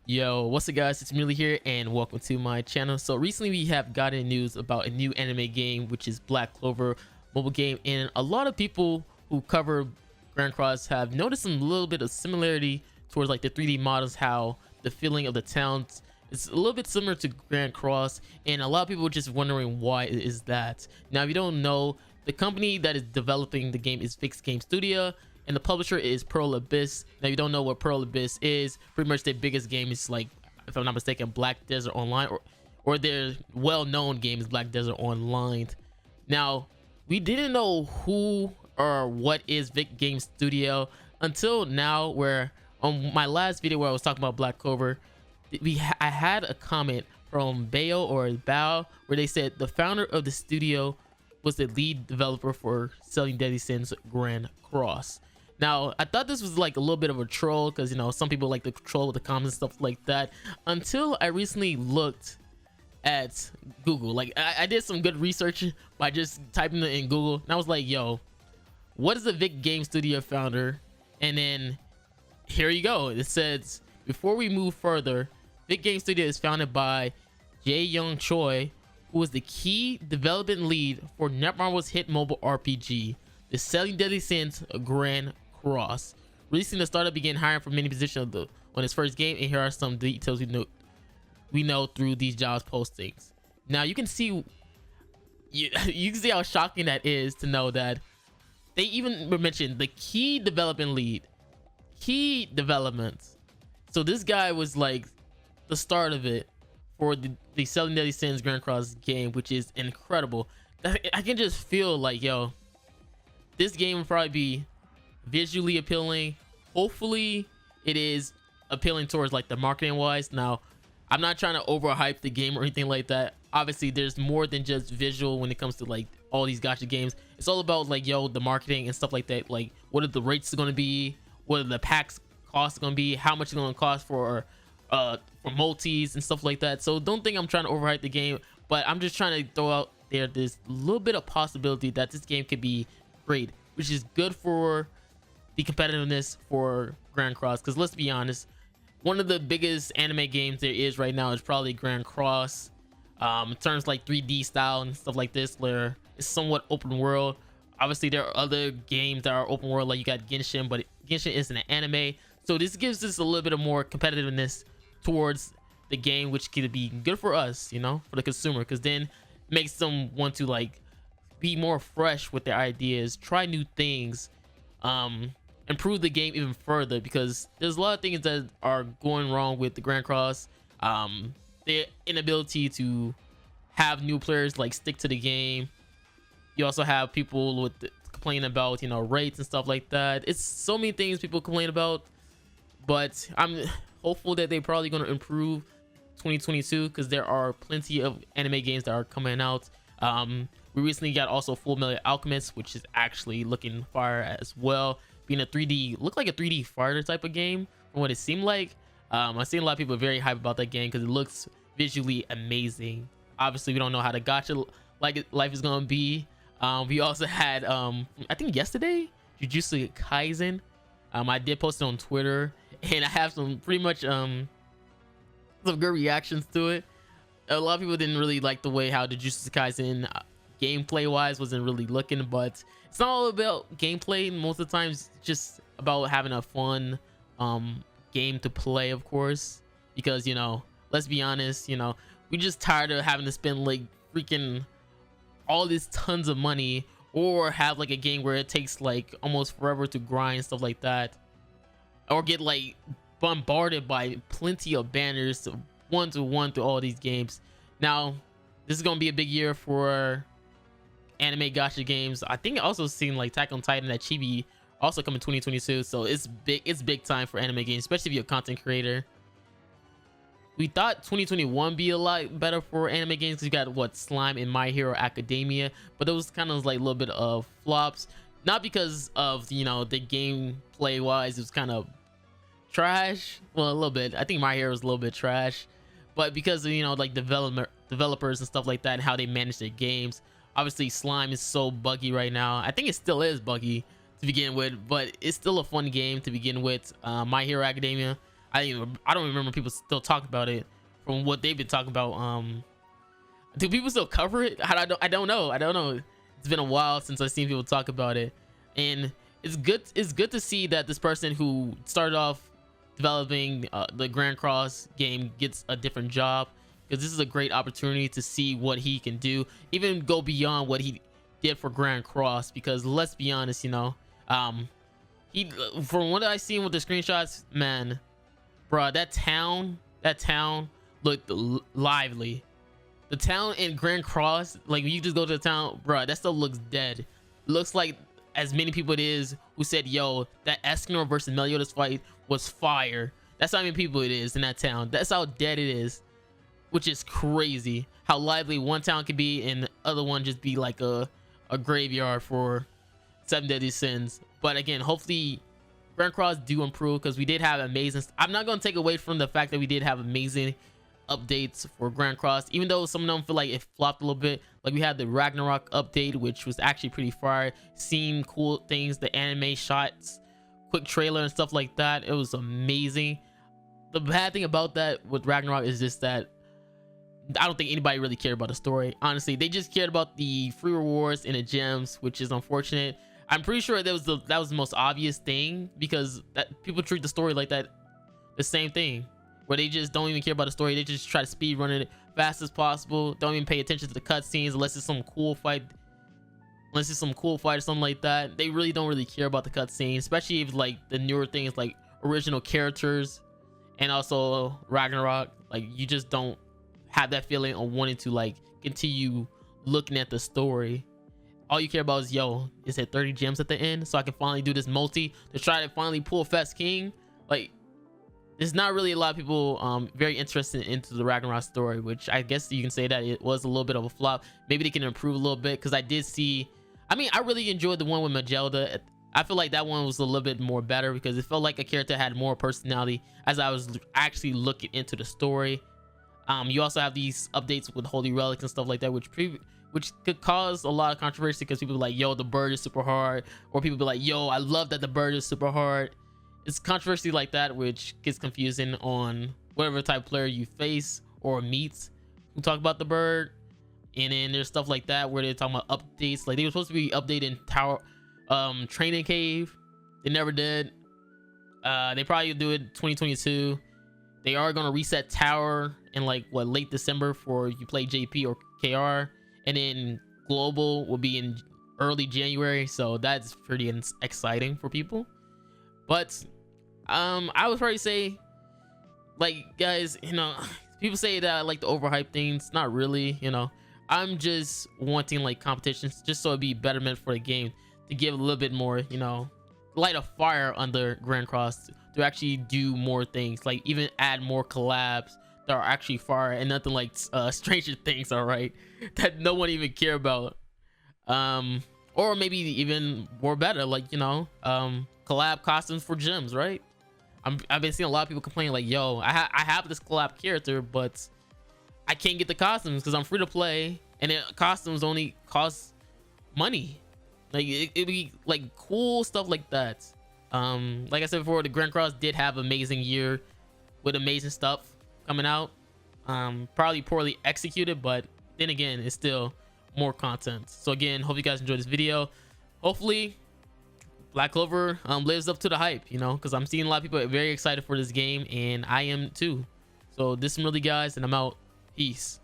Yo, what's up guys, it's Marilli here and welcome to my channel. So recently we have gotten news about a new anime game, which is Black Clover mobile game, and a lot of people who cover Grand Cross have noticed some little bit of similarity towards like the 3D models, how the feeling of the towns is a little bit similar to Grand Cross, and a lot of people are just wondering why is that. Now if you don't know, the company that is developing the game is Fixed Game Studio, and the publisher is Pearl Abyss. Now, if you don't know what Pearl Abyss is, pretty much their biggest game is, like, if I'm not mistaken, Black Desert Online, or their well-known game is Black Desert Online. Now, we didn't know who or what is Vic Game Studio until now, where on my last video where I was talking about Black Clover, I had a comment from Bao, where they said the founder of the studio was the lead developer for Sevendeadlysins Grand Cross. Now, I thought this was like a little bit of a troll because, you know, some people like to troll with the comments and stuff like that, until I recently looked at Google. Like, I did some good research by just typing it in Google, and I was like, yo, what is the Vic Game Studio founder? And then here you go. It says, before we move further, Vic Game Studio is founded by Jae Young Choi, who was the key development lead for Netmarble's hit mobile RPG, the Sevendeadlysins Grand Cross. Releasing, the startup began hiring for many positions on its first game, and here are some details we know through these jobs postings. Now you can see you can see how shocking that is to know that they even mentioned the key development lead, key developments. So this guy was like the start of it for the Sevendeadlysins Grand Cross game, which is incredible. I can just feel like, yo, this game will probably be visually appealing. Hopefully it is appealing towards like the marketing wise. Now, I'm not trying to overhype the game or anything like that. Obviously there's more than just visual when it comes to like all these gacha games. It's all about like, yo, the marketing and stuff like that. Like, what are the rates going to be, what are the packs costs going to be, how much it's going to cost for multis and stuff like that. So don't think I'm trying to overhype the game, but I'm just trying to throw out there this little bit of possibility that this game could be great, which is good for the competitiveness for Grand Cross. Because let's be honest, one of the biggest anime games there is right now is probably Grand Cross. In terms like 3D style and stuff like this, where it's somewhat open world. Obviously there are other games that are open world, like you got Genshin, but Genshin isn't an anime, so this gives us a little bit of more competitiveness towards the game, which could be good for us, you know, for the consumer, because then makes them want to like be more fresh with their ideas, try new things, improve the game even further, because there's a lot of things that are going wrong with the Grand Cross. The inability to have new players like stick to the game. You also have people with complaining about, you know, rates and stuff like that. It's so many things people complain about, but I'm hopeful that they're probably going to improve 2022, because there are plenty of anime games that are coming out. We recently got also Full Metal Alchemist, which is actually looking fire as well, being a 3D, look like a 3D fighter type of game from what it seemed like. I've seen a lot of people very hype about that game because it looks visually amazing. Obviously we don't know how the gacha like life is gonna be. We also had I think yesterday, Jujutsu Kaisen. I did post it on Twitter, and I have some pretty much some good reactions to it. A lot of people didn't really like the way how the Jujutsu Kaisen gameplay wise wasn't really looking, but it's not all about gameplay. Most of the times it's just about having a fun game to play, of course, because, you know, let's be honest, you know, we just tired of having to spend like freaking all these tons of money, or have like a game where it takes like almost forever to grind, stuff like that, or get like bombarded by plenty of banners one to one through all these games. Now this is gonna be a big year for anime gacha games. I think I also seen like Attack on Titan that Chibi also coming 2022, so it's big time for anime games, especially if you're a content creator. We thought 2021 be a lot better for anime games because you got what, Slime and My Hero Academia, but those kind of like a little bit of flops, not because of, you know, the gameplay wise it was kind of trash. Well, a little bit. I think My Hero was a little bit trash, but because of, you know, like developers and stuff like that, and how they manage their games. Obviously Slime is so buggy right now. I think it still is buggy to begin with, but it's still a fun game to begin with. My Hero Academia, I don't remember people still talk about it from what they've been talking about. Do people still cover it? I don't know. It's been a while since I've seen people talk about it, and it's good to see that this person who started off developing the Grand Cross game gets a different job, because this is a great opportunity to see what he can do, even go beyond what he did for Grand Cross. Because let's be honest, you know, he, from what I seen with the screenshots, man, bro, that town looked lively. The town in Grand Cross, like when you just go to the town, bro, that still looks dead. Looks like as many people it is who said, yo, that Escanor versus Meliodas fight was fire. That's how many people it is in that town. That's how dead it is, which is crazy. How lively one town could be and the other one just be like a graveyard for Seven Deadly Sins. But again, hopefully Grand Cross do improve, because we did have amazing. I'm not going to take away from the fact that we did have amazing updates for Grand Cross, even though some of them feel like it flopped a little bit. Like we had the Ragnarok update, which was actually pretty fire, seeing cool things, the anime shots, quick trailer and stuff like that. It was amazing. The bad thing about that with Ragnarok is just that I don't think anybody really cared about the story. Honestly, they just cared about the free rewards and the gems, which is unfortunate. I'm pretty sure that was the most obvious thing, because that people treat the story like that, the same thing, where they just don't even care about the story. They just try to speed run it fast as possible. Don't even pay attention to the cutscenes unless it's some cool fight. Unless it's some cool fight or something like that. They really don't really care about the cutscenes, especially if like the newer things like original characters and also Ragnarok. Like you just don't have that feeling of wanting to like continue looking at the story. All you care about is, yo, is it 30 gems at the end so I can finally do this multi to try to finally pull Fest King? Like, there's not really a lot of people very interested into the Ragnarok story, which I guess you can say that it was a little bit of a flop. Maybe they can improve a little bit, because I did see, I mean, I really enjoyed the one with Magelda. I feel like that one was a little bit more better, because it felt like a character had more personality as I was actually looking into the story. You also have these updates with Holy Relics and stuff like that, which could cause a lot of controversy, because people be like, yo, the bird is super hard, or people be like, yo, I love that the bird is super hard. It's controversy like that, which gets confusing on whatever type of player you face or meet who talk about the bird. And then there's stuff like that where they're talking about updates, like they were supposed to be updating Tower Training Cave. They never did. They probably do it 2022. They are going to reset Tower in like what, late December for you play JP or KR, and then Global will be in early January, so that's pretty exciting for people. But I would probably say, like, guys, you know, people say that I like the overhyped things. Not really, you know. I'm just wanting like competitions just so it'd be betterment for the game, to give a little bit more, you know, light a fire under Grand Cross, to actually do more things, like even add more collabs that are actually fire, and nothing like Stranger Things, all right, that no one even care about. Or maybe even more better, like, you know, collab costumes for gems, right? I've been seeing a lot of people complaining like, yo, I have this collab character, but I can't get the costumes because I'm free to play, and then costumes only cost money. Like it'd be like cool stuff like that. Like I said before, the Grand Cross did have an amazing year with amazing stuff coming out. Probably poorly executed, but then again, it's still more content. So again, hope you guys enjoyed this video. Hopefully Black Clover lives up to the hype, you know, because I'm seeing a lot of people very excited for this game, and I am too. So this is Marilli, guys, and I'm out. Peace.